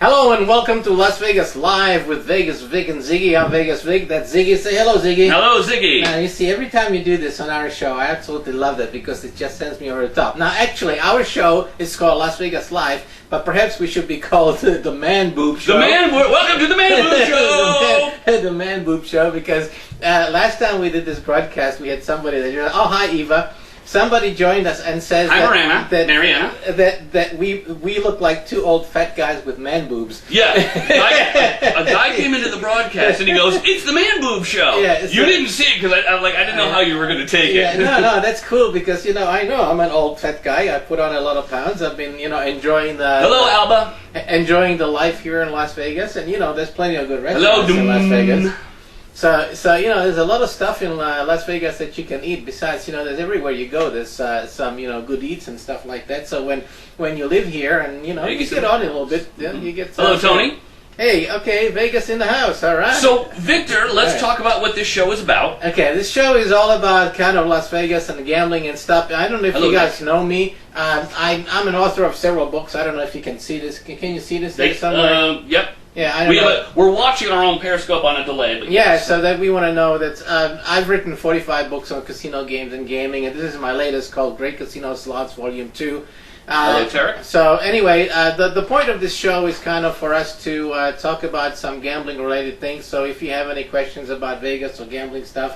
Hello and welcome to Las Vegas Live with Vegas Vic and Ziggy. I'm Vegas Vic. That's Ziggy. Say hello, Ziggy. Hello, Ziggy. Now, you see, every time you do this on our show, I absolutely love that because it just sends me over the top. Now, actually, our show is called Las Vegas Live, but perhaps we should be called the Man Boob Show. Welcome to the Man Boob Show. the Man Boob Show, because last time we did this broadcast, we had somebody that said, "Oh, hi, Eva." Somebody joined us and says Mariana. that we look like two old fat guys with man boobs. Yeah, a guy came into the broadcast and he goes, "It's the Man Boob Show." Yeah, so, you didn't see it because I didn't know how you were going to take it. No, that's cool because I know I'm an old fat guy. I put on a lot of pounds. I've been enjoying the Alba, enjoying the life here in Las Vegas, and there's plenty of good restaurants in Las Vegas. So there's a lot of stuff in Las Vegas that you can eat. Besides, there's everywhere you go. There's some good eats and stuff like that. So when you live here and you get on it a little bit, you get. Hello, Tony. Hey, okay, Vegas in the house. All right. So Victor, let's talk about what this show is about. Okay, this show is all about kind of Las Vegas and gambling and stuff. I don't know if you guys know me. I'm an author of several books. I don't know if you can see this. Can you see this there somewhere? Yep. Yeah, I don't know. We're watching our own Periscope on a delay. But yeah, so that we want to know that I've written 45 books on casino games and gaming, and this is my latest called Great Casino Slots Volume 2. Hello, Tarek. So anyway, the point of this show is kind of for us to talk about some gambling-related things. So if you have any questions about Vegas or gambling stuff,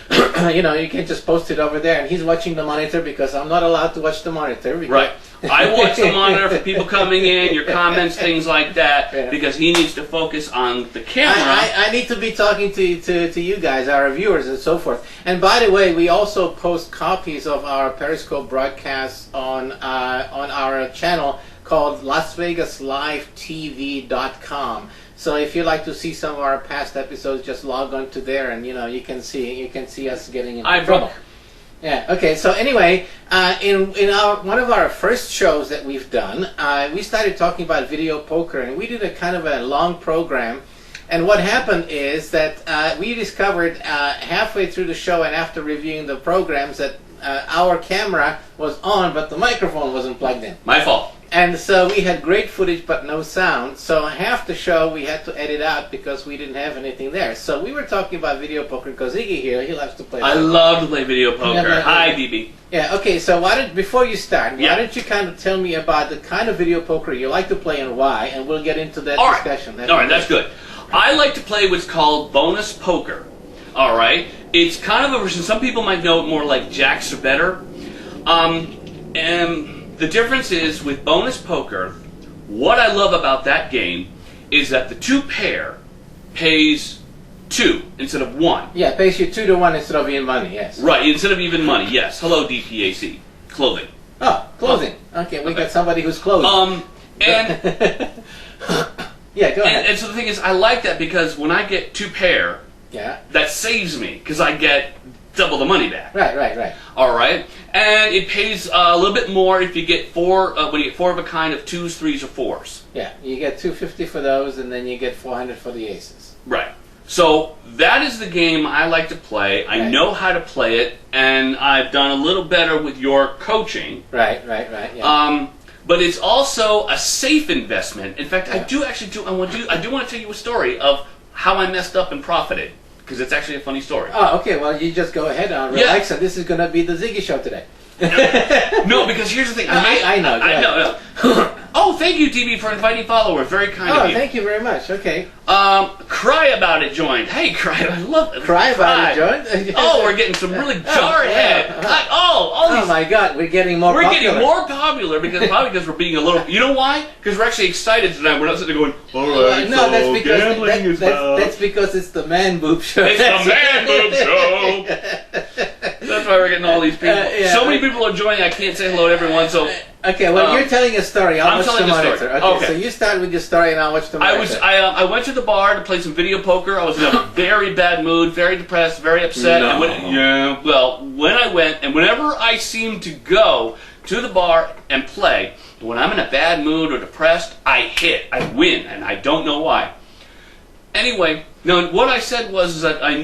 you can just post it over there. And he's watching the monitor because I'm not allowed to watch the monitor. Right. I watch the monitor for people coming in, your comments, things like that, because he needs to focus on the camera. I need to be talking to you guys, our viewers, and so forth. And by the way, we also post copies of our Periscope broadcasts on our channel called LasVegasLiveTV.com. So if you'd like to see some of our past episodes, just log on to there, and you can see us getting into trouble. Yeah. Okay. So anyway, in one of our first shows that we've done, we started talking about video poker, and we did a kind of a long program. And what happened is that we discovered halfway through the show and after reviewing the programs that our camera was on, but the microphone wasn't plugged in. My fault. And so we had great footage but no sound. So half the show we had to edit out because we didn't have anything there. So we were talking about video poker because Iggy here, he loves to play. I love to play video poker. Hi, DB. Yeah. Okay. So before you start, why don't you kind of tell me about the kind of video poker you like to play and why, and we'll get into that discussion. All right, that's good. I like to play what's called bonus poker. All right, it's kind of a version. Some people might know it more like jacks or better. And the difference is with bonus poker, what I love about that game is that the two pair pays 2 instead of 1. Yeah, it pays you 2 to 1 instead of even money. Yes. Right, instead of even money. Yes. Hello, DPAC. Clothing. Oh, clothing. Okay, we got somebody who's closing. And yeah, go ahead. And so the thing is, I like that because when I get 2 pair, that saves me because I get double the money back. Right. All right, and it pays a little bit more if you get 4 when you get 4 of a kind of 2s, 3s, or 4s. Yeah, you get $250 for those, and then you get $400 for the aces. Right. So that is the game I like to play. I know how to play it, and I've done a little better with your coaching. Right. Yeah. But it's also a safe investment. In fact, I do want to tell you a story of how I messed up and profited. Because it's actually a funny story. Oh, okay. Well, you just go ahead and relax. And this is going to be the Ziggy Show today. No, because here's the thing. I know. I know. Oh, thank you, DB, for inviting followers. Very kind of you. Oh, thank you very much. Okay. Cry About It joined. Hey, Cry. I love it. Cry About It joined? Oh, we're getting some really jarhead. Oh, my God. We're getting more popular. We're getting more popular probably because we're being a little... You know why? Because we're actually excited tonight. We're not sitting there going, all right, no, that's because it's the Man Boob Show. It's the Man Boob Show. That's why we're getting all these people. So many people are joining. I can't say hello to everyone. So okay, well, you're telling a story. I'll watch the monitor. Okay, so you start with your story, and I'll watch the monitor. I went to the bar to play some video poker. I was in a very bad mood, very depressed, very upset. No. When I went, and whenever I seem to go to the bar and play, when I'm in a bad mood or depressed, I win, and I don't know why. Anyway, now what I said was that I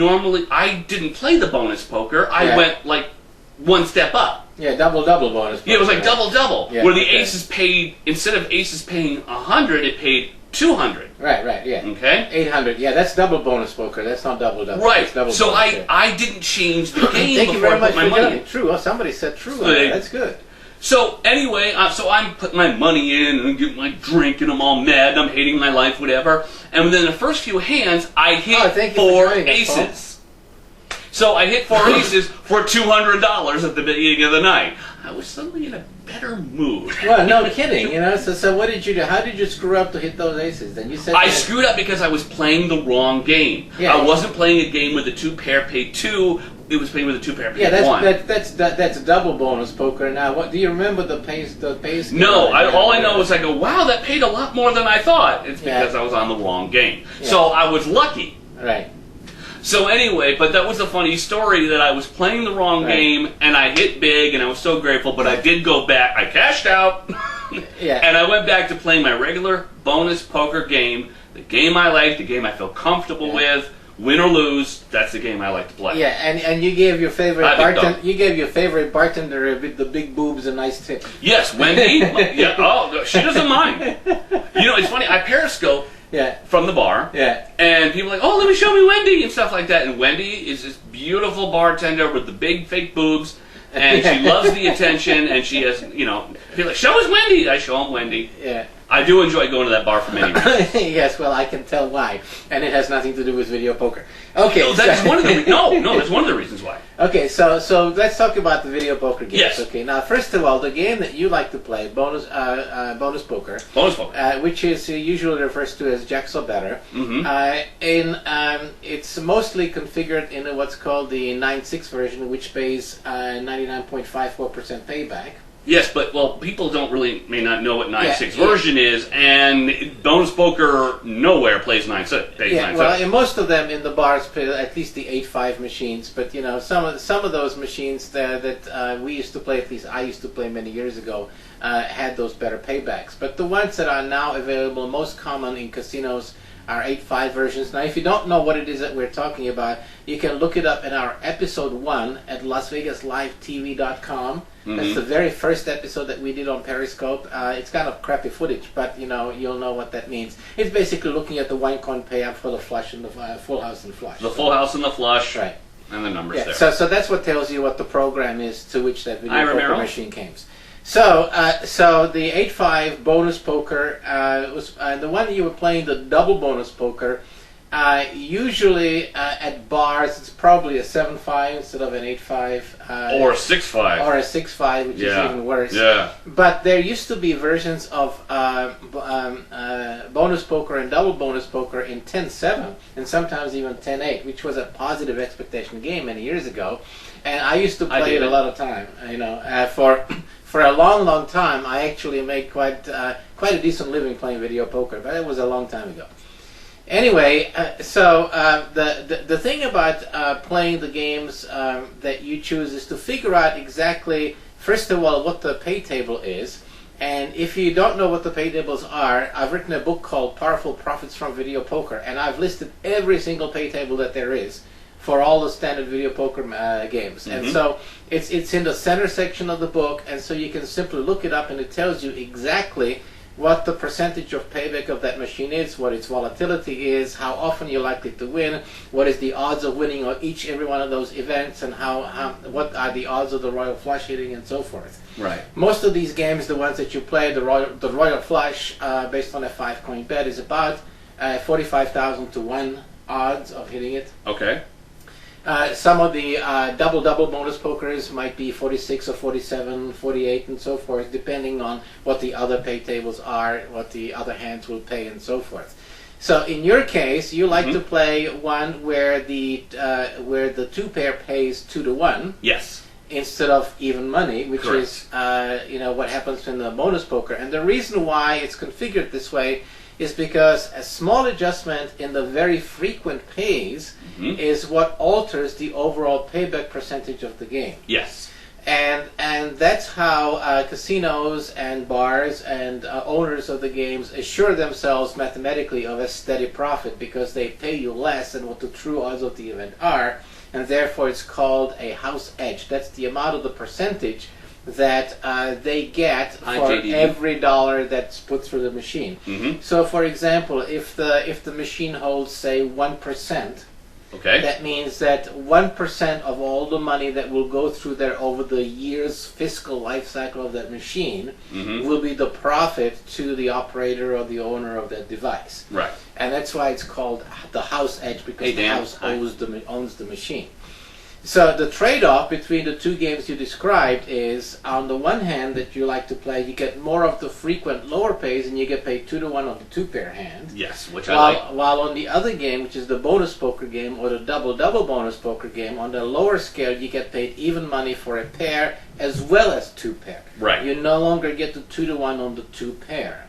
didn't play the bonus poker. I went like one step up. Yeah, double bonus. Yeah, it was like double, where the aces paid, instead of aces paying 100, it paid 200. Right, yeah. Okay? 800. Yeah, that's double bonus poker. That's not double. Right. That's double So bonus, I didn't change the game Thank you before very I much put my for money telling in. me. True. Oh, somebody said true. So they- That's good. So anyway, so I'm putting my money in and getting my drink and I'm all mad and I'm hating my life, whatever. And within the first few hands, I hit thank you for 4 joining us, aces. So I hit 4 aces for $200 at the beginning of the night. I was suddenly in a better mood. Well, no kidding. You know. So what did you do? How did you screw up to hit those aces? Then you said I screwed up because I was playing the wrong game. Yeah. I wasn't playing a game with a 2-pair pay 2. It was playing with a 2-pair pay Yeah, 1. that's double bonus poker. Now, what do you remember the pace? No, all I know is I go, wow, that paid a lot more than I thought. It's Yeah. because I was on the wrong game. Yeah. So I was lucky. Right. So anyway, but that was a funny story that I was playing the wrong Right. game and I hit big and I was so grateful, but I did go back. I cashed out Yeah. and I went back to playing my regular bonus poker game, the game I like, the game I feel comfortable with. Win or lose, that's the game I like to play. Yeah, and you gave your favorite I think bartender. so. You gave your favorite bartender with the big boobs a nice tip. Yes, Wendy. Yeah. Oh, she doesn't mind. You know, it's funny. I Periscope Yeah. from the bar. Yeah. And people are like, oh, let me show me Wendy and stuff like that. And Wendy is this beautiful bartender with the big fake boobs. And she loves the attention. And she has, you know, people are like, show us Wendy. I show them Wendy. Yeah. I do enjoy going to that bar for many reasons. Yes, well, I can tell why, and it has nothing to do with video poker. Okay, No, that's one of the that's one of the reasons why. Okay, so let's talk about the video poker games. Yes. Okay, now first of all, the game that you like to play, bonus poker, Bonus poker. which is usually refers to as Jacks or better. Mm-hmm. It's mostly configured in what's called the 9.6 version, which pays 99.54% payback. Yes, but people may not know what 9.6 Yeah. version is, and bonus poker nowhere plays 9.6. Yeah, well, in most of them in the bars, at least the 8.5 machines. But you know, some of those machines that we used to play, at least I used to play many years ago, had those better paybacks. But the ones that are now available, most common in casinos, are 8.5 versions. Now, if you don't know what it is that we're talking about, you can look it up in our episode 1 at LasVegasLiveTV.com. That's the very first episode that we did on Periscope. It's kind of crappy footage, but you know, you'll know what that means. It's basically looking at the wine coin payout for the flush and the full house and flush. The full house and the flush. Right. And the numbers Yeah. there. So that's what tells you what the program is to which that video poker Romero. machine comes. So the 8.5 bonus poker was the one you were playing, the double bonus poker. Usually at bars, it's probably a 7.5 instead of an 8.5. Or a 6.5. Or a 6.5, which is even worse. Yeah. But there used to be versions of bonus poker and double bonus poker in 10.7 and sometimes even 10.8, which was a positive expectation game many years ago. And I used to play it a lot of time. You know, for a long time, I actually made quite a decent living playing video poker, but it was a long time ago. Anyway, the thing about playing the games that you choose is to figure out exactly, first of all, what the pay table is. And if you don't know what the pay tables are, I've written a book called Powerful Profits from Video Poker, and I've listed every single pay table that there is for all the standard video poker games. Mm-hmm. And so it's in the center section of the book, and so you can simply look it up and it tells you exactly what the percentage of payback of that machine is, what its volatility is, how often you're likely to win, what is the odds of winning on every one of those events, and what are the odds of the royal flush hitting, and so forth. Right. Most of these games, the ones that you play, the royal flush, based on a 5-coin bet, is about 45,000 to 1 odds of hitting it. Okay. Some of the double bonus pokers might be 46 or 47, 48, and so forth, depending on what the other pay tables are, what the other hands will pay, and so forth. So in your case, you like to play one where the 2-pair pays 2 to 1. Yes. Instead of even money, which Correct. is what happens in the bonus poker. And the reason why it's configured this way is because a small adjustment in the very frequent pays is what alters the overall payback percentage of the game. Yes. And that's how casinos and bars and owners of the games assure themselves mathematically of a steady profit, because they pay you less than what the true odds of the event are, and therefore it's called a house edge. That's the amount of the percentage that they get for JDD. every dollar that's put through the machine. Mm-hmm. So, for example, if the machine holds, say, 1%, Okay. that means that 1% of all the money that will go through there over the year's fiscal life cycle of that machine Mm-hmm. will be the profit to the operator or the owner of that device. Right. And that's why it's called the house edge, because Hey, the Dan. house Hi. owns the machine. So the trade-off between the two games you described is, on the one hand, that you like to play, you get more of the frequent lower pays, and you get paid 2-to-1 on the two-pair hand. Yes, which I like. While on the other game, which is the bonus poker game or the double-double bonus poker game, on the lower scale, you get paid even money for a pair as well as two-pair. Right. You no longer get the 2-to-1 on the two-pair.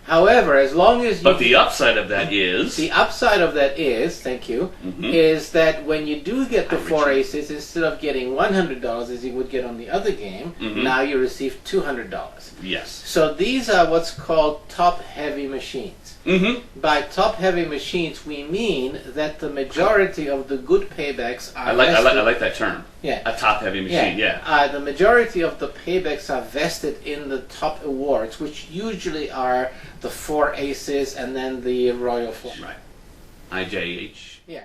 However, as long as you... But the upside of that is... The upside of that is, thank you, Mhm. is that when you do get the Hi, four Richie. aces, instead of getting $100 as you would get on the other game, Mhm. now you receive $200. Yes. So these are what's called top-heavy machines. Mm-hmm. By top-heavy machines, we mean that the majority of the good paybacks are I like vested- that term. Yeah. A top-heavy machine, yeah. The majority of the paybacks are vested in the top awards, which usually are the four aces and then the royal flush. Right. IJH. Yeah.